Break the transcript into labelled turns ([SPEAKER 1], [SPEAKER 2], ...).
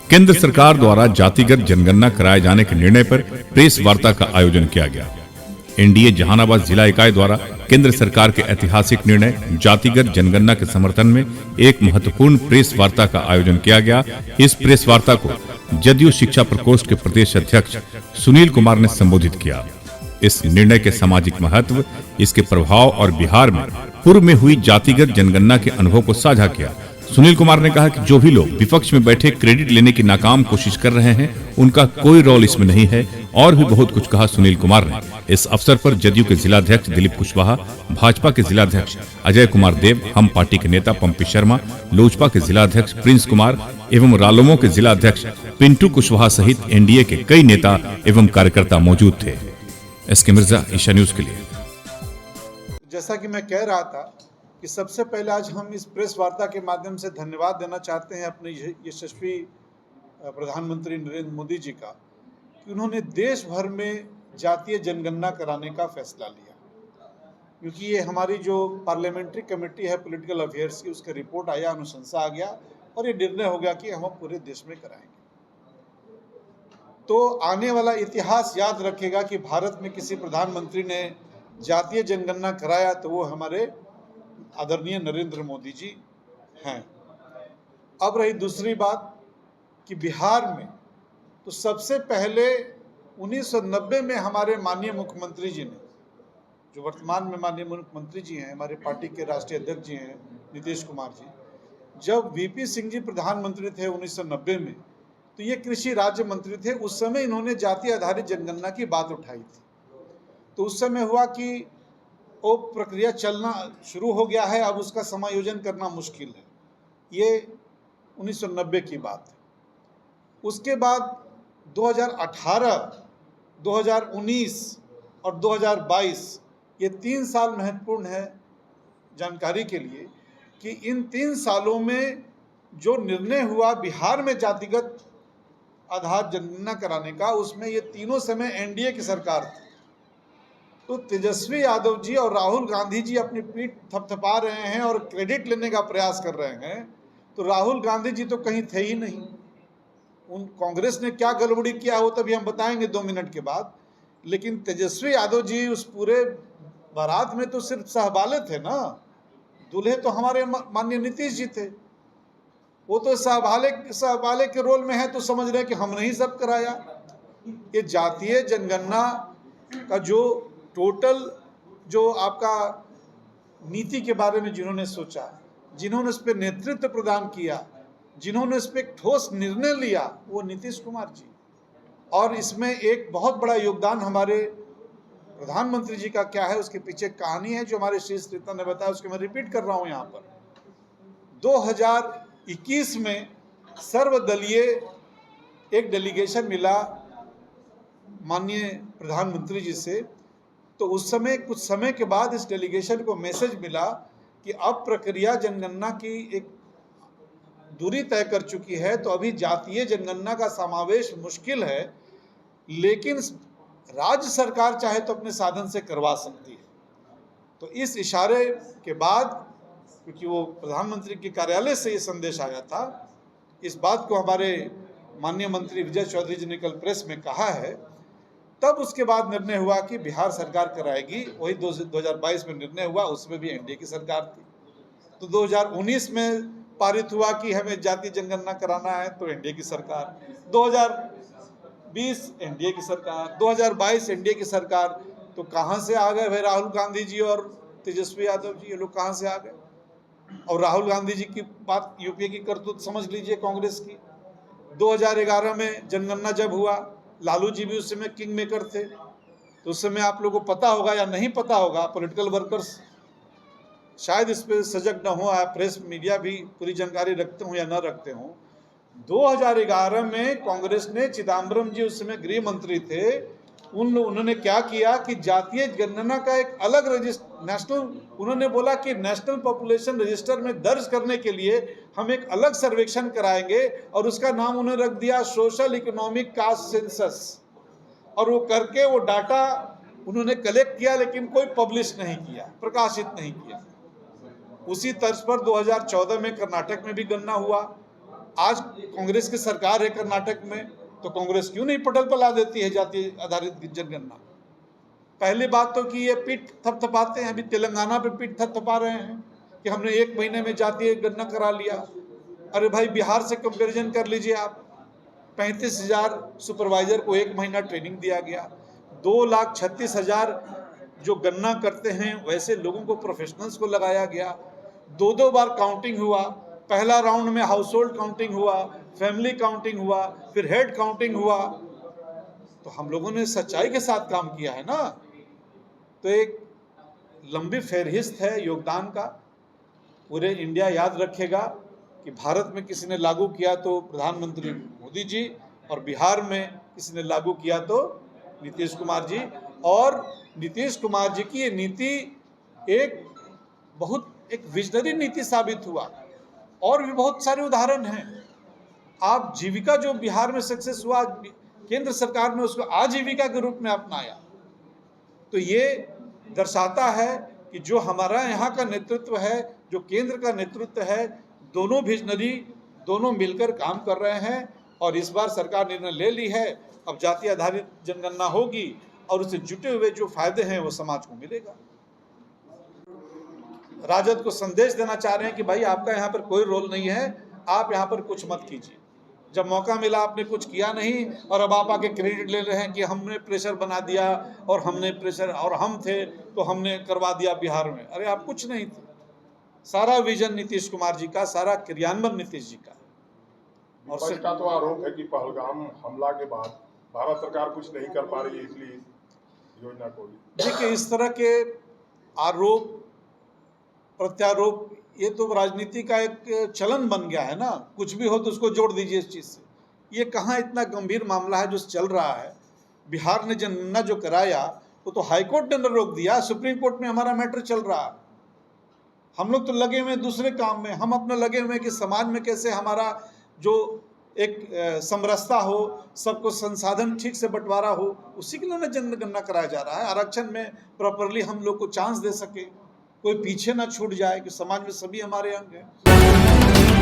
[SPEAKER 1] केंद्र सरकार द्वारा जातिगत जनगणना कराए जाने के निर्णय पर प्रेस वार्ता का आयोजन किया गया। एनडीए जहानाबाद जिला इकाई द्वारा केंद्र सरकार के ऐतिहासिक निर्णय जातिगत जनगणना के समर्थन में एक महत्वपूर्ण प्रेस वार्ता का आयोजन किया गया। इस प्रेस वार्ता को जदयू शिक्षा प्रकोष्ठ के प्रदेश अध्यक्ष सुनील कुमार ने संबोधित किया। इस निर्णय के सामाजिक महत्व, इसके प्रभाव और बिहार में पूर्व में हुई जातिगत जनगणना के अनुभव को साझा किया। सुनील कुमार ने कहा कि जो भी लोग विपक्ष में बैठे क्रेडिट लेने की नाकाम कोशिश कर रहे हैं, उनका कोई रोल इसमें नहीं है। और भी बहुत कुछ कहा सुनील कुमार ने। इस अवसर पर जदयू के जिलाध्यक्ष दिलीप कुशवाहा, भाजपा के जिलाध्यक्ष अजय कुमार देव, हम पार्टी के नेता पंपी शर्मा, लोजपा के जिलाध्यक्ष प्रिंस कुमार एवं रालोमो के जिलाध्यक्ष पिंटू कुशवाहा सहित एनडीए के कई नेता एवं कार्यकर्ता मौजूद थे। एसके मिर्जा, ईशा न्यूज के लिए।
[SPEAKER 2] जैसा कि मैं कह रहा था कि सबसे पहले आज हम इस प्रेस वार्ता के माध्यम से धन्यवाद देना चाहते हैं अपने यशस्वी प्रधानमंत्री नरेंद्र मोदी जी का कि उन्होंने देश भर में जातीय जनगणना कराने का फैसला लिया। क्योंकि ये हमारी जो पार्लियामेंट्री कमेटी है पॉलिटिकल अफेयर्स की, उसका रिपोर्ट आया, अनुशंसा आ गया और ये निर्णय हो गया कि हम पूरे देश में कराएंगे। तो आने वाला इतिहास याद रखेगा कि भारत में किसी प्रधानमंत्री ने जातीय जनगणना कराया तो वो हमारे आदरणीय नरेंद्र मोदी जी हैं। अब रही दूसरी बात कि बिहार में तो सबसे पहले 1990 में हमारे माननीय मुख्यमंत्री जी ने, जो वर्तमान में माननीय मुख्यमंत्री जी हैं, हमारे पार्टी के राष्ट्रीय अध्यक्ष जी हैं नीतीश कुमार जी, जब वीपी सिंह जी प्रधानमंत्री थे 1990 में, तो ये कृषि राज्य मंत्री थे। उस समय इन्होंने जाति आधारित जनगणना की बात उठाई थी। तो उस समय हुआ कि वो प्रक्रिया चलना शुरू हो गया है, अब उसका समायोजन करना मुश्किल है। ये 1990 की बात है। उसके बाद 2018, 2019 और 2022 ये 3 साल महत्वपूर्ण है जानकारी के लिए कि इन 3 सालों में जो निर्णय हुआ बिहार में जातिगत आधार जनगणना कराने का, उसमें ये तीनों समय एनडीए की सरकार थी। तो तेजस्वी यादव जी और राहुल गांधी जी अपनी पीठ थपथपा रहे हैं और क्रेडिट लेने का प्रयास कर रहे हैं। तो राहुल गांधी जी तो कहीं थे ही नहीं। उन कांग्रेस ने क्या गड़बड़ी किया हो तभी हम बताएंगे 2 मिनट के बाद। लेकिन तेजस्वी यादव जी उस पूरे बारात में तो सिर्फ सहबाले थे ना, दूल्हे तो हमारे माननीय नीतीश जी थे। वो तो सहबाले के रोल में है, तो समझ रहे कि हमने ही सब कराया। ये जातीय जनगणना का जो टोटल जो आपका नीति के बारे में जिन्होंने सोचा, जिन्होंने इस पर नेतृत्व प्रदान किया, जिन्होंने इस पर ठोस निर्णय लिया, वो नीतीश कुमार जी। और इसमें एक बहुत बड़ा योगदान हमारे प्रधानमंत्री जी का क्या है, उसके पीछे कहानी है जो हमारे शीर्ष नेता ने बताया, उसके मैं रिपीट कर रहा हूँ यहाँ पर। 2021 में सर्वदलीय एक डेलीगेशन मिला माननीय प्रधानमंत्री जी से। तो उस समय कुछ समय के बाद इस डेलीगेशन को मैसेज मिला कि अब प्रक्रिया जनगणना की एक दूरी तय कर चुकी है, तो अभी जातीय जनगणना का समावेश मुश्किल है, लेकिन राज्य सरकार चाहे तो अपने साधन से करवा सकती है। तो इस इशारे के बाद, क्योंकि वो प्रधानमंत्री के कार्यालय से ये संदेश आया था, इस बात को हमारे माननीय मंत्री विजय चौधरी जी ने कल प्रेस में कहा है, तब उसके बाद निर्णय हुआ कि बिहार सरकार कराएगी। वही 2022 में निर्णय हुआ, उसमें भी एनडीए की सरकार थी। तो 2019 में पारित हुआ कि हमें जातीय जनगणना कराना है, तो एनडीए की सरकार। 2020 एनडीए की सरकार, 2022 एनडीए की सरकार। तो कहाँ से आ गए भाई राहुल गांधी जी और तेजस्वी यादव जी, ये लोग कहाँ से आ गए? और राहुल गांधी जी की बात, यूपीए की करतूत समझ लीजिए कांग्रेस की। 2011 में जनगणना जब हुआ, लालू जी भी उस समय किंग मेकर थे। तो उस समय आप लोगों को पता होगा या नहीं पता होगा, पॉलिटिकल वर्कर्स शायद इस पर सजग न हो, प्रेस मीडिया भी पूरी जानकारी रखते हो या न रखते हो। 2011 में कांग्रेस ने, चिदम्बरम जी उस समय गृह मंत्री थे, उन्होंने क्या किया कि जातीय जनगणना का एक अलग नेशनल, उन्होंने बोला कि नेशनल पॉपुलेशन रजिस्टर में दर्ज करने के लिए हम एक अलग सर्वेक्षण कराएंगे, और उसका नाम उन्होंने रख दिया सोशल इकोनॉमिक कास्ट सेंसस। और वो करके वो डाटा उन्होंने कलेक्ट किया, लेकिन कोई पब्लिश नहीं किया, प्रकाशित नहीं किया। उसी तर्ज पर 2014 में कर्नाटक में भी गणना हुआ, आज कांग्रेस की सरकार है कर्नाटक में, तो कांग्रेस क्यों नहीं पटल पर ला देती है जाति आधारित जनगणना? पहली बात तो कि ये पीठ थपथपाते हैं, अभी तेलंगाना पे पीठ थपथपा रहे हैं कि हमने 1 महीने में जातीय गणना करा लिया। अरे भाई, बिहार से कंपैरिजन कर लीजिए आप। 35,000 सुपरवाइजर को 1 महीना ट्रेनिंग दिया गया। 2,36,000 जो गणना करते हैं वैसे लोगों को, प्रोफेशनल्स को लगाया गया। 2 बार काउंटिंग हुआ। पहला राउंड में हाउस होल्ड काउंटिंग हुआ, फैमिली काउंटिंग हुआ, फिर हेड काउंटिंग हुआ। तो हम लोगों ने सच्चाई के साथ काम किया है ना। तो एक लंबी फहरिस्त है योगदान का। पूरे इंडिया याद रखेगा कि भारत में किसी ने लागू किया तो प्रधानमंत्री मोदी जी, और बिहार में किसी ने लागू किया तो नीतीश कुमार जी। और नीतीश कुमार जी की ये नीति एक विजनरी नीति साबित हुआ। और भी बहुत सारे उदाहरण हैं। आप जीविका जो बिहार में सक्सेस हुआ, केंद्र सरकार ने उसको आजीविका के रूप में अपनाया। तो ये दर्शाता है कि जो हमारा यहाँ का नेतृत्व है, जो केंद्र का नेतृत्व है, दोनों विजनरी, दोनों मिलकर काम कर रहे हैं। और इस बार सरकार निर्णय ले ली है, अब जाति आधारित जनगणना होगी और उससे जुटे हुए जो फायदे हैं वो समाज को मिलेगा। राजद को संदेश देना चाह रहे हैं कि भाई, आपका यहाँ पर कोई रोल नहीं है, आप यहाँ पर कुछ मत कीजिए। जब मौका मिला आपने कुछ किया नहीं, और अब आप आके क्रेडिट ले रहे हैं कि हमने प्रेशर बना दिया और हमने प्रेशर, और हम थे तो हमने करवा दिया बिहार में। अरे आप कुछ नहीं थे। सारा विजन नीतीश कुमार जी का, सारा क्रियान्वयन नीतीश जी का।
[SPEAKER 3] और विपक्ष का तो आरोप है कि पहलगाम हमला के बाद भारत सरकार कुछ नहीं कर पा रही है, इसलिए योजना को।
[SPEAKER 2] देखिए, इस तरह के आरोप प्रत्यारोप, ये तो राजनीति का एक चलन बन गया है ना। कुछ भी हो तो उसको जोड़ दीजिए इस चीज़ से। ये कहाँ इतना गंभीर मामला है जो चल रहा है। बिहार ने जनगणना जो कराया वो तो हाई कोर्ट ने रोक दिया, सुप्रीम कोर्ट में हमारा मैटर चल रहा है। हम लोग तो लगे हुए दूसरे काम में। हम अपने लगे हुए कि समाज में कैसे हमारा जो एक समरसता हो, सबको संसाधन ठीक से बंटवारा हो, उसी के लिए जनगणना कराया जा रहा है। आरक्षण में प्रॉपरली हम लोग को चांस दे सके, कोई पीछे ना छूट जाए, कि समाज में सभी हमारे अंग हैं।